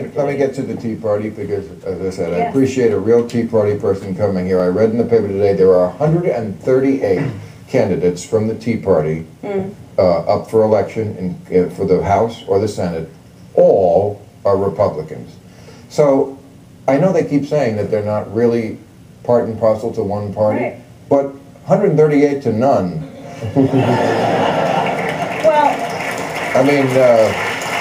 Let me get to the Tea Party because, as I said, I appreciate a real Tea Party person coming here. I read in the paper today there are 138 candidates from the Tea Party up for election for the House or the Senate. All are Republicans. So I know they keep saying that they're not really part and parcel to one party, but 138 to none. Well, I mean, well,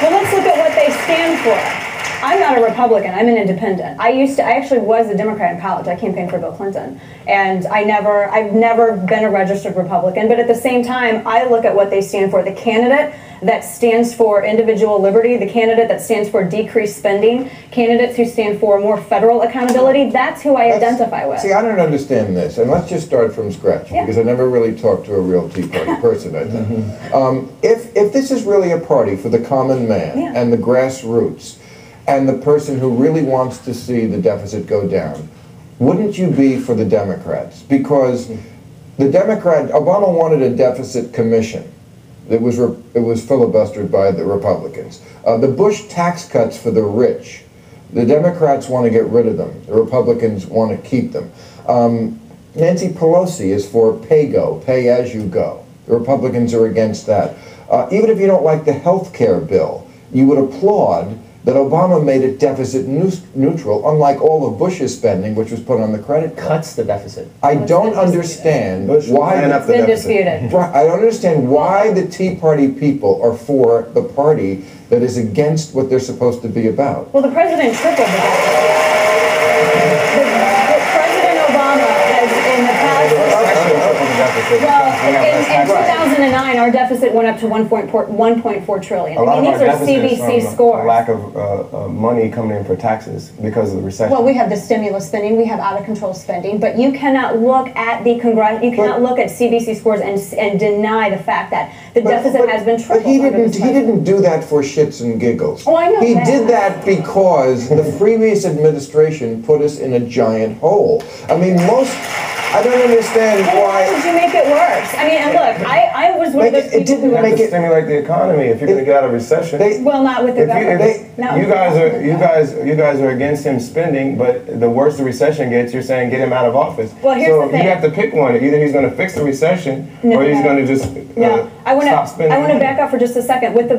let's look at what they stand for. I'm not a Republican. I'm an independent. I actually was a Democrat in college. I campaigned for Bill Clinton, and I've never been a registered Republican. But at the same time, I look at what they stand for. The candidate that stands for individual liberty, the candidate that stands for decreased spending, candidates who stand for more federal accountability. That's who I identify with. See, I don't understand this, and let's just start from scratch because I never really talked to a real Tea Party person. I think if this is really a party for the common man and the grassroots, and the person who really wants to see the deficit go down, wouldn't you be for the Democrats? Because the Obama wanted a deficit commission. It was filibustered by the Republicans. The Bush tax cuts for the rich, the Democrats want to get rid of them. The Republicans want to keep them. Nancy Pelosi is for pay-go, pay as you go. The Republicans are against that. Even if you don't like the health care bill, you would applaud that Obama made it deficit neutral, unlike all of Bush's spending, which was put on the credit card. Cuts the deficit. I don't understand why it's been disputed. I don't understand why the Tea Party people are for the party that is against what they're supposed to be about. Well, the president tripled the deficit. President Obama has in the past. Well, in 2009, our deficit went up to 1.4 trillion. I mean, these are CBC scores. A lack of money coming in for taxes because of the recession. Well, we have the stimulus spending, we have out of control spending, but you cannot look at the you cannot look at CBC scores and deny the fact that the deficit has been tripled. But he didn't do that for shits and giggles. Oh, I know he did that because the previous administration put us in a giant hole. I mean, I don't understand why. Why would you make it worse? I mean, and look, I was one of those people who have to stimulate the economy if you're going to get out of recession. Well, not with the government. You guys are against him spending, but the worse the recession gets, you're saying get him out of office. Well, here's the thing. You have to pick one. Either he's going to fix the recession, or he's going to just stop spending. I want to back up for just a second. When the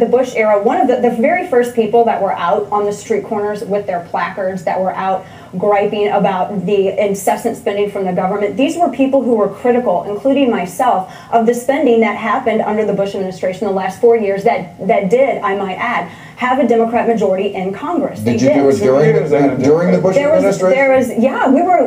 Bush era, one of the very first people that were out on the street corners with their placards, that were out griping about the incessant spending from the government, these were people who were critical, including myself, of the spending that happened under the Bush administration the last 4 years that did, I might add, have a Democrat majority in Congress. Did you do it during the Bush administration?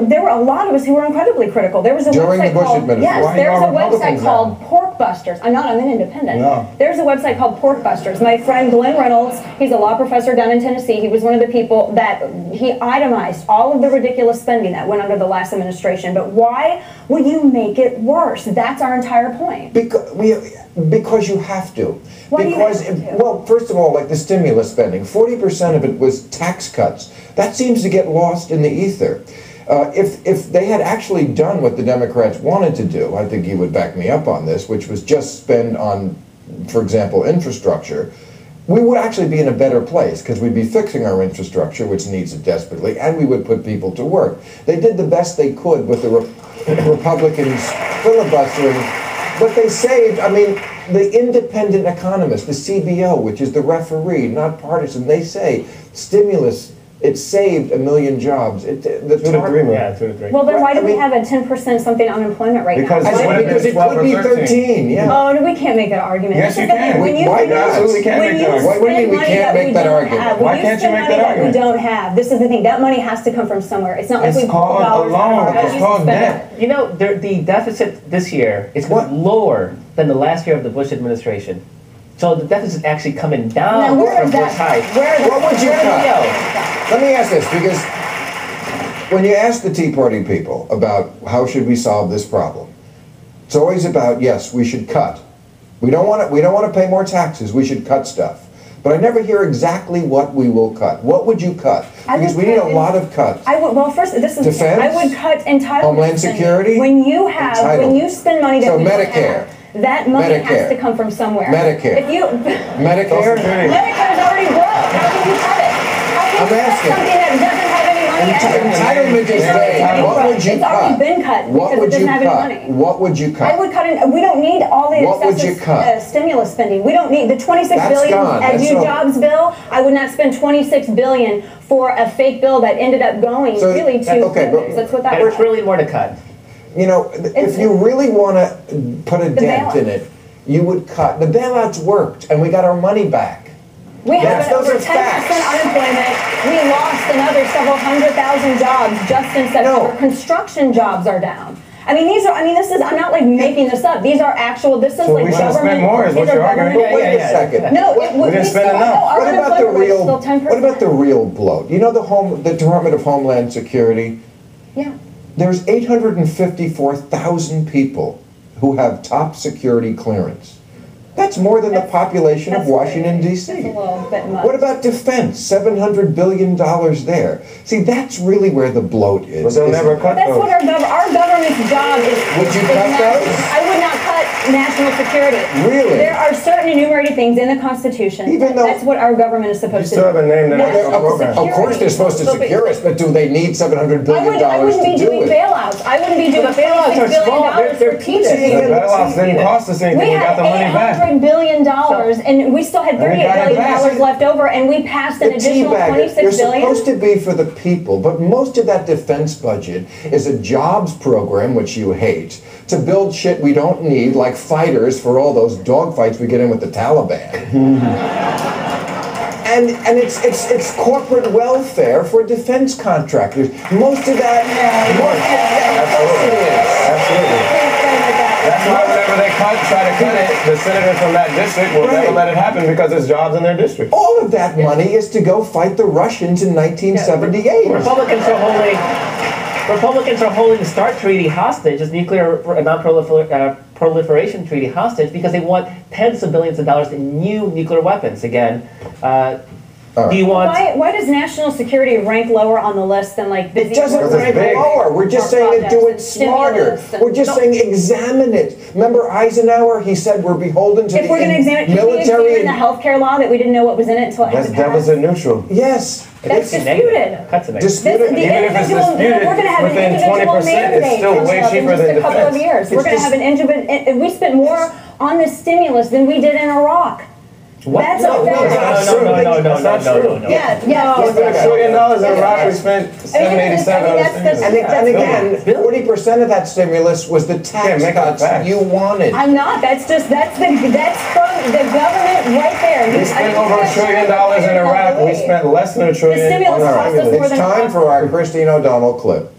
There were a lot of us who were incredibly critical. There was a during website the Bush administration. Yes, there was a website called Pork Busters. I'm an independent. No. There's a website called Pork Busters. My friend Glenn Reynolds, he's a law professor down in Tennessee. He was one of the people that he itemized all of the ridiculous spending that went under the last administration. But why will you make it worse? That's our entire point. Because you have to. Why do you have to? Well, first of all, like the stimulus spending, 40% of it was tax cuts. That seems to get lost in the ether. If they had actually done what the Democrats wanted to do, I think you would back me up on this, which was just spend on, for example, infrastructure, we would actually be in a better place because we'd be fixing our infrastructure, which needs it desperately, and we would put people to work. They did the best they could with the Republicans filibustering, but they saved, I mean, the independent economists, the CBO, which is the referee, not partisan, they say stimulus, it saved 1 million jobs. 2 to 3 million. Yeah, 2 to 3. Well, then why do we have a 10% something unemployment rate because now? Because it could be 13, yeah. Oh, no, we can't make that argument. Yes, you can. Why not? Absolutely can make that argument. What do you mean we can't make that argument? Why can't you make that argument? We don't have. This is the thing. That money has to come from somewhere. It's not like we called a loan. It's called debt. You know, the deficit this year is lower than the last year of the Bush administration. So the deficit actually coming down from Bush high. What would you cut? Let me ask this, because when you ask the Tea Party people about how should we solve this problem, it's always about, yes, we should cut. We don't want to pay more taxes. We should cut stuff. But I never hear exactly what we will cut. What would you cut? Because we need a lot of cuts. Well, first, this is defense. I would cut entitlement. Homeland Security. When you spend money that so we Medicare. Don't have, that money has to come from somewhere. Medicare. If you Medicare. Medicare's already broke. How can you cut it? I'm asking. Something that doesn't have any money. Entitlement is vague. What would you It's already cut? been cut What because would it doesn't you have any cut? money. What would you cut? I would cut in, we don't need all the What would you excessive cut? Stimulus spending. We don't need the 26 That's billion gone. as That's new all. jobs bill. I would not spend 26 billion for a fake bill that ended up going So, really to okay, but- that's what that There's was. really more to cut. You know, if you really want to put a dent bailout. in it, you would cut. The bailouts worked, and we got our money back. We have Yes, an those over are 10% facts. unemployment. We lost another several 100,000 jobs just in September. No. Construction jobs are down. I mean, this is, I'm not like making this up. These are actual, this is So like we should government. spend more is what these are you're arguing. government- Wait yeah, a second. No, We didn't spend enough. No, our What about the unemployment rate's real? still 10%. What about the real bloat? You know the Department of Homeland Security. Yeah. There's 854,000 people who have top security clearance. That's more than the population of That's Washington, crazy. D.C. That's a little bit much. What about defense? $700 billion there. See, that's really where the bloat is. But they'll isn't never it? cut That's those. what our government's job is. Would you is cut national- those? I would not cut national security. Really? There are certain enumerated things in the Constitution. Even though- That's what our government is You supposed to still do. haven't named the National national program. Of course they're supposed to secure us, but do they need $700 billion I wouldn't be to do doing it? bailouts. I wouldn't be doing the bailouts $56 are billion small. They're for teachers. peanuts. The bailouts didn't cost us anything. We We got had the money back. $800 billion, and we still had And we $38 got it billion back. left over, and we passed an The additional teabagger, $26 they're billion. supposed to be for the people, but most of that defense budget is a jobs program, which you hate, to build shit we don't need, like fighters for all those dogfights we get in with the Taliban. And it's corporate welfare for defense contractors. Most of that, Absolutely. That's why whenever they try to cut it, the senator from that district will never Right. let it happen because it's jobs in their district. all of that money is to go fight the Russians in 1978. Republicans are holding the START treaty hostage, this nuclear non-proliferation treaty hostage, because they want tens of billions of dollars in new nuclear weapons. Again, do you want? Why does national security rank lower on the list than like busy? It doesn't Because it's rank big. lower. We're just Or saying do it projects and smarter. stimulus and- We're just saying examine it. Remember Eisenhower? He said we're beholden to If we're going to examine, can we military. examine the healthcare law that we didn't know what was in it until it had That's to pass? deficit neutral. Yes. That's It's disputed. negative. Cuts are negative. Disputed. The Even if it's individual- disputed, we're going to have an within individual 20%, it's mandate still way coming up in cheaper just than a couple of defense. years. We're It's going to just- have an individual. We spent more on this stimulus than we did in Iraq. What? That's No, a no, fact. no, no, no, That's not true. Yeah, We spent $1 trillion in Iraq. We spent $787 on that's- stimulus. And again, 40% of that stimulus was the tax make it cuts back. you wanted. I'm not. That's from the government right there. We spent over $1 trillion in Iraq. We spent less than $1 The trillion stimulus on cost us Iraq. more It's than time for our Christine O'Donnell clip.